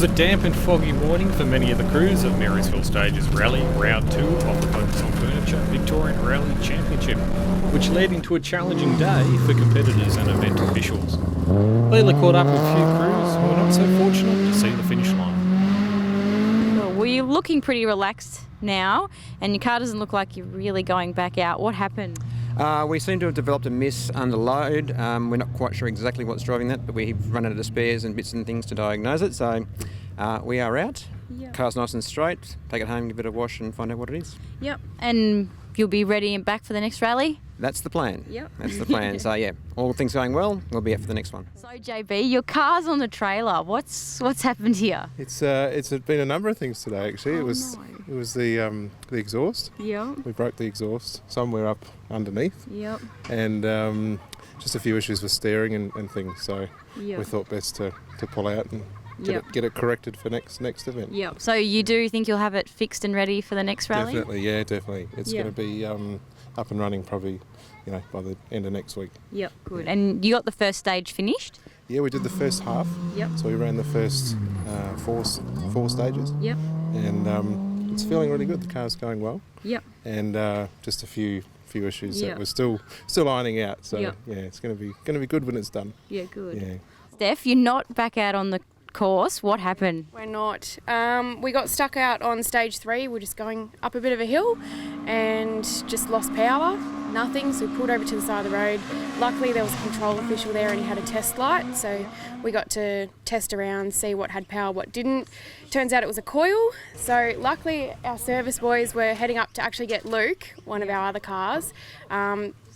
was a damp and foggy morning for many of the crews of Marysville Stages Rally, round 2 of the Focus on Furniture Victorian Rally Championship, which led into a challenging day for competitors and event officials. Leela caught up with a few crews who were not so fortunate to see the finish line. Well, you're looking pretty relaxed now, and your car doesn't look like you're really going back out. What happened? We seem to have developed a miss under load. We're not quite sure exactly what's driving that, but we've run out of spares and bits and things to diagnose it. So we are out. Yep. Car's nice and straight. Take it home, give it a wash and find out what it is. Yep. And you'll be ready and back for the next rally? That's the plan. Yep. That's the plan. So yeah, all things going well, we'll be out for the next one. So JB, your car's on the trailer. What's happened here? It's been a number of things today actually. It was the exhaust. Yep. We broke the exhaust somewhere up underneath. Yep. And just a few issues with steering and things. So Yep. we thought best to pull out and get it corrected for next event. Yep. So you do think you'll have it fixed and ready for the next rally? Definitely, yeah, definitely. It's Yeah. going to be up and running probably, by the end of next week. Yep. Good. And you got the first stage finished? Yeah, we did the first half. Yep. So we ran the first four stages. Yep. And it's feeling really good. The car's going well. Yep. And just a few issues Yeah. that we're still ironing out. So Yeah. it's going to be good when it's done. Yeah, good. Yeah. Steph, you're not back out on the course. What happened? We're not. We got stuck out on stage 3. We're just going up a bit of a hill and just lost power. Nothing, so we pulled over to the side of the road. Luckily there was a control official there and he had a test light, so we got to test around, see what had power, what didn't. Turns out it was a coil, so luckily our service boys were heading up to actually get Luke, one of our other cars.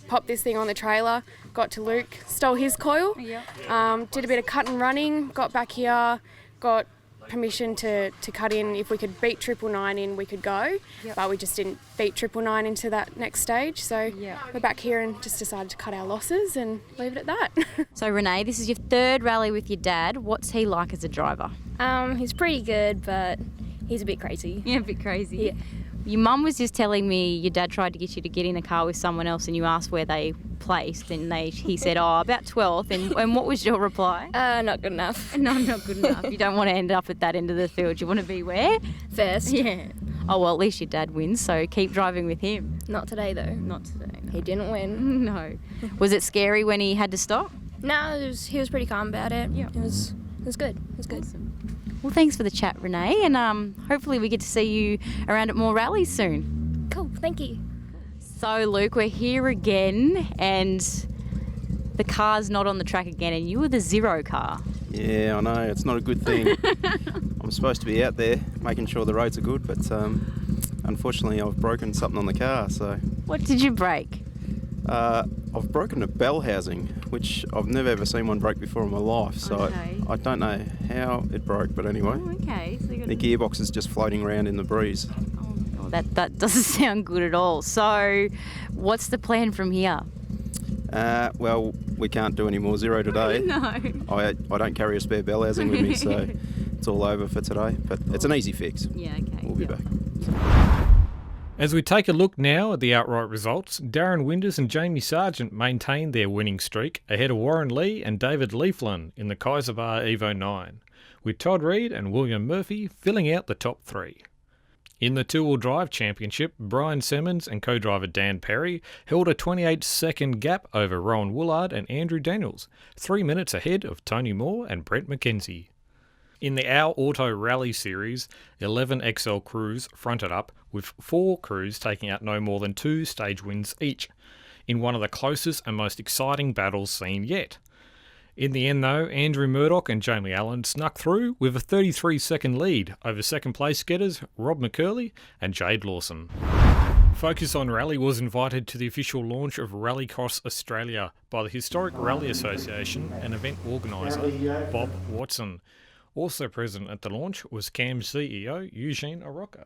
Popped this thing on the trailer, got to Luke, stole his coil, did a bit of cut and running, got back here, got permission to cut in. If we could beat 999 in, we could go, but we just didn't beat 999 into that next stage, so we're back here and just decided to cut our losses and leave it at that. So Renee, this is your third rally with your dad. What's he like as a driver? He's pretty good, but he's a bit crazy. Yeah, a bit crazy. Yeah. Your mum was just telling me your dad tried to get you to get in a car with someone else and you asked where they placed and he said, about 12th. And what was your reply? Not good enough. No, not good enough. You don't want to end up at that end of the field. You want to be where? First. Yeah. Oh, well, at least your dad wins, so keep driving with him. Not today, though. Not today. No. He didn't win. No. Was it scary when he had to stop? No, he was pretty calm about it. Yeah. It was good. It was good. Awesome. Well, thanks for the chat, Renee, and hopefully we get to see you around at more rallies soon. Cool, thank you. So, Luke, we're here again, and the car's not on the track again, and you were the 0 car. Yeah, I know, it's not a good thing. I'm supposed to be out there making sure the roads are good, but unfortunately I've broken something on the car, so... What did you break? I've broken a bell housing, which I've never ever seen one break before in my life, so Okay. I don't know how it broke, but anyway. Oh, okay. So you The gearbox is just floating around in the breeze. Oh, that doesn't sound good at all. So, what's the plan from here? Well, we can't do any more 0 today. No. I don't carry a spare bell housing with me, so it's all over for today, but it's an easy fix. Yeah, okay. We'll be back. As we take a look now at the outright results, Darren Winders and Jamie Sargent maintained their winning streak ahead of Warren Lee and David Leaflin in the Kaiser Bar Evo 9, with Todd Reed and William Murphy filling out the top 3. In the two-wheel drive championship, Brian Simmons and co-driver Dan Perry held a 28-second gap over Rowan Woolard and Andrew Daniels, 3 minutes ahead of Tony Moore and Brent McKenzie. In the Our Auto Rally Series, 11 XL crews fronted up, with 4 crews taking out no more than 2 stage wins each, in one of the closest and most exciting battles seen yet. In the end though, Andrew Murdoch and Jamie Allen snuck through with a 33-second lead over second place getters Rob McCurley and Jade Lawson. Focus on Rally was invited to the official launch of Rallycross Australia by the Historic Rally Association and event organiser Bob Watson. Also present at the launch was CAM's CEO Eugene Aroca.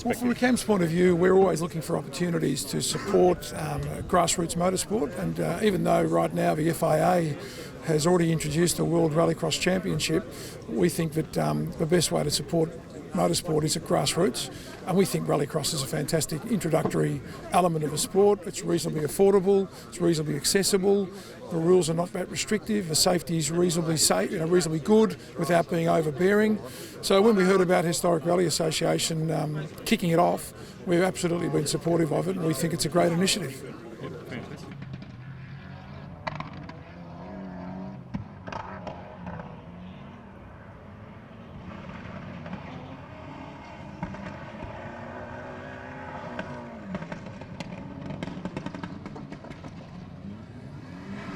Well, from a CAM's point of view, we're always looking for opportunities to support grassroots motorsport, and even though right now the FIA has already introduced a World Rallycross Championship, we think that the best way to support motorsport is at grassroots, and we think Rallycross is a fantastic introductory element of a sport. It's reasonably affordable, it's reasonably accessible, the rules are not that restrictive, the safety is reasonably safe, reasonably good without being overbearing. So when we heard about Historic Rally Association kicking it off, we've absolutely been supportive of it, and we think it's a great initiative.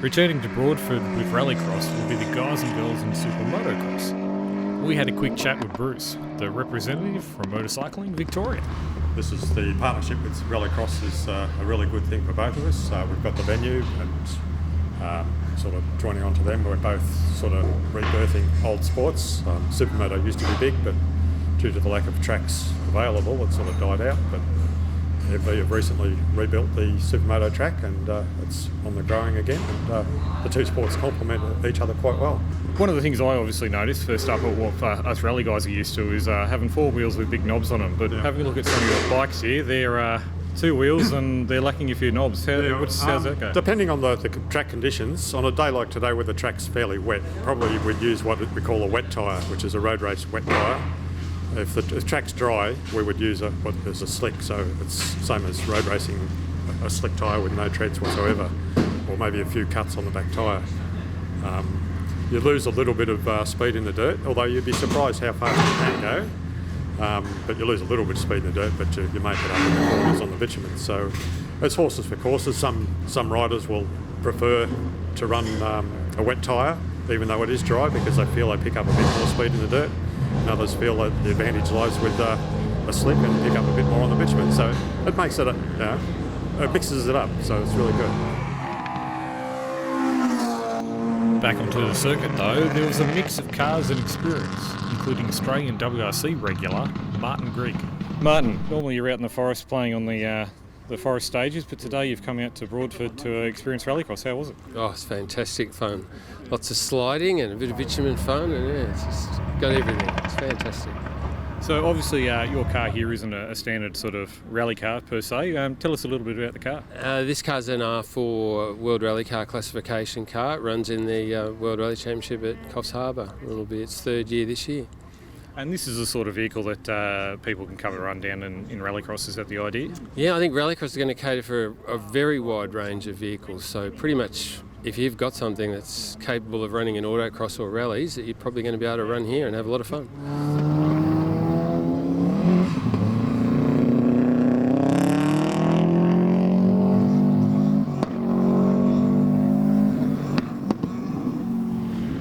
Returning to Broadford with Rallycross will be the guys and girls in Super Motocross. We had a quick chat with Bruce, the representative from Motorcycling Victoria. This is the partnership with Rallycross is a really good thing for both of us. We've got the venue and sort of joining on to them. We're both sort of rebirthing old sports. Supermoto used to be big, but due to the lack of tracks available, it sort of died out. But we have recently rebuilt the Supermoto track and it's on the growing again, and the two sports complement each other quite well. One of the things I obviously noticed first up at what us rally guys are used to is having four wheels with big knobs on them, but having a look at some of your bikes here, they're two wheels and they're lacking a few knobs. How's that go? Depending on the track conditions, on a day like today where the track's fairly wet, probably we'd use what we call a wet tyre, which is a road race wet tyre. If the track's dry, we would use what is a slick, so it's same as road racing, a slick tyre with no treads whatsoever, or maybe a few cuts on the back tyre. You lose a little bit of speed in the dirt, although you'd be surprised how fast you can go. But you lose a little bit of speed in the dirt, but you make it up in the corners on the bitumen. So it's horses for courses. Some riders will prefer to run a wet tyre, even though it is dry, because they feel they pick up a bit more speed in the dirt. And others feel that the advantage lies with a slick and pick up a bit more on the bitumen. So it makes it, it mixes it up. So it's really good. Back onto the circuit though, there was a mix of cars and experience, including Australian WRC regular Martin Greig. Martin, normally you're out in the forest playing on the forest stages, but today you've come out to Broadford to experience Rallycross. How was it? Oh, it's fantastic fun. Lots of sliding and a bit of bitumen fun, and it's just got everything. It's fantastic. So obviously your car here isn't a standard sort of rally car per se. Tell us a little bit about the car. This car's an R4 World Rally Car classification car. It runs in the World Rally Championship at Coffs Harbour. It'll be its third year this year. And this is the sort of vehicle that people can come and run down in Rallycross. Is that the idea? Yeah, I think Rallycross is going to cater for a very wide range of vehicles. So pretty much if you've got something that's capable of running in autocross or rallies, you're probably going to be able to run here and have a lot of fun.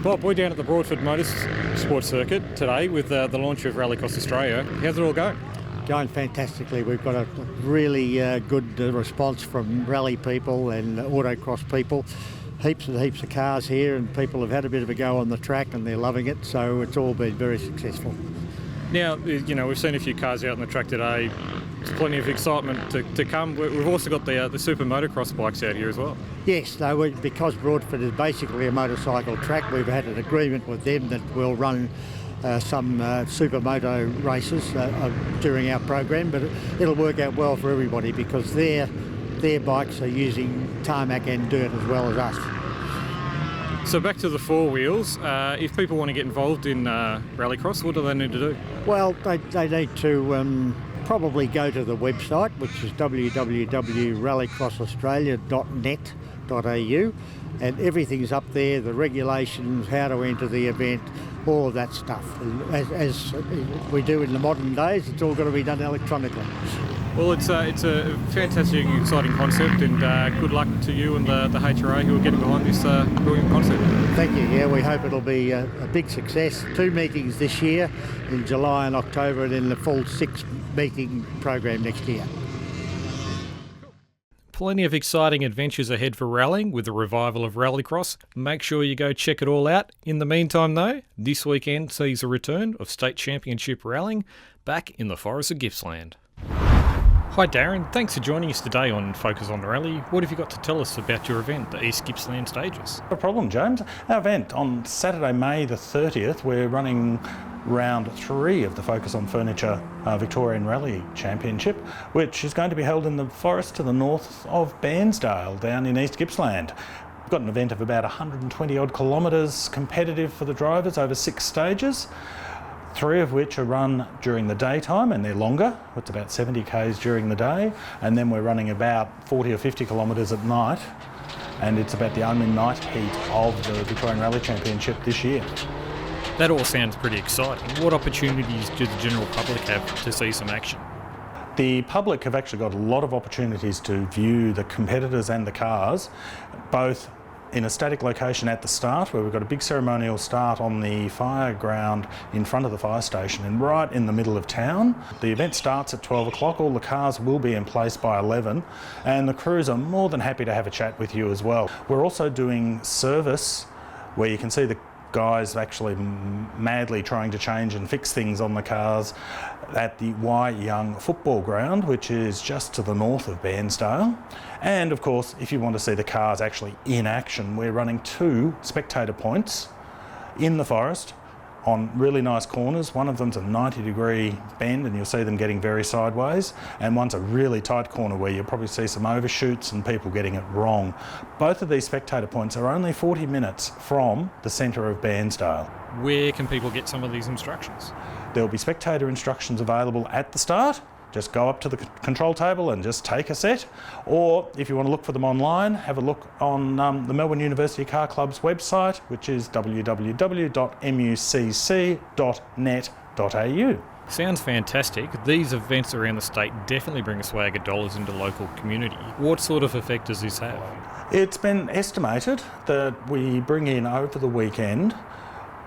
Bob, we're down at the Broadford Motorsport Circuit today with the launch of Rallycross Australia. How's it all going? Going fantastically. We've got a really good response from rally people and autocross people. Heaps and heaps of cars here, and people have had a bit of a go on the track and they're loving it, so it's all been very successful. Now, we've seen a few cars out on the track today. There's plenty of excitement to come. We've also got the super motocross bikes out here as well. Yes, because Broadford is basically a motorcycle track, we've had an agreement with them that we'll run some supermoto races during our program, but it'll work out well for everybody because their bikes are using tarmac and dirt as well as us. So back to the four wheels, if people want to get involved in Rallycross, what do they need to do? Well, they need to probably go to the website, which is www.rallycrossaustralia.net.au, and everything's up there, the regulations, how to enter the event, all of that stuff. As we do in the modern days, it's all got to be done electronically. Well, it's a fantastic, exciting concept, and good luck to you and the HRA who are getting behind this brilliant concept. Thank you. Yeah, we hope it'll be a big success. 2 meetings this year in July and October, and then the full 6-meeting program next year. Plenty of exciting adventures ahead for rallying with the revival of Rallycross. Make sure you go check it all out. In the meantime, though, this weekend sees a return of State Championship rallying back in the forests of Gippsland. Hi Darren, thanks for joining us today on Focus on the Rally. What have you got to tell us about your event, the East Gippsland Stages? No problem, James. Our event on Saturday, May the 30th, we're running round 3 of the Focus on Furniture Victorian Rally Championship, which is going to be held in the forest to the north of Bairnsdale down in East Gippsland. We've got an event of about 120 odd kilometres competitive for the drivers over 6 stages, 3 of which are run during the daytime, and they're longer. It's about 70 k's during the day, and then we're running about 40 or 50 kilometres at night, and it's about the only night heat of the Victorian Rally Championship this year. That all sounds pretty exciting. What opportunities do the general public have to see some action? The public have actually got a lot of opportunities to view the competitors and the cars, both in a static location at the start, where we've got a big ceremonial start on the fire ground in front of the fire station and right in the middle of town. The event starts at 12 o'clock, all the cars will be in place by 11, and the crews are more than happy to have a chat with you as well. We're also doing service, where you can see the guys actually madly trying to change and fix things on the cars at the Y Young football ground, which is just to the north of Bairnsdale. And of course, if you want to see the cars actually in action, we're running 2 spectator points in the forest on really nice corners. One of them's a 90-degree bend and you'll see them getting very sideways, and one's a really tight corner where you'll probably see some overshoots and people getting it wrong. Both of these spectator points are only 40 minutes from the centre of Bairnsdale. Where can people get some of these instructions? There'll be spectator instructions available at the start. Just go up to the control table and just take a set. Or if you want to look for them online, have a look on the Melbourne University Car Club's website, which is www.mucc.net.au. Sounds fantastic. These events around the state definitely bring a swag of dollars into the local community. What sort of effect does this have? It's been estimated that we bring in over the weekend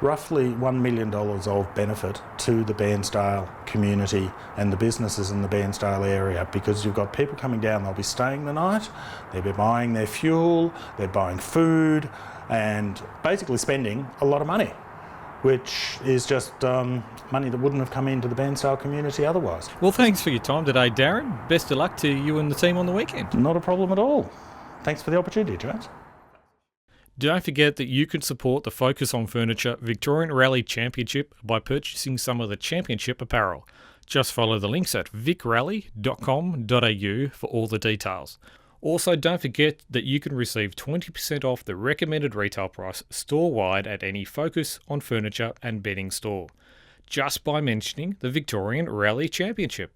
roughly $1 million of benefit to the Bairnsdale community and the businesses in the Bairnsdale area, because you've got people coming down, they'll be staying the night, they'll be buying their fuel, they're buying food, and basically spending a lot of money, which is just money that wouldn't have come into the Bairnsdale community otherwise. Well, thanks for your time today, Darren. Best of luck to you and the team on the weekend. Not a problem at all. Thanks for the opportunity, James. Don't forget that you can support the Focus on Furniture Victorian Rally Championship by purchasing some of the championship apparel. Just follow the links at vicrally.com.au for all the details. Also, don't forget that you can receive 20% off the recommended retail price store-wide at any Focus on Furniture and bedding store, just by mentioning the Victorian Rally Championship.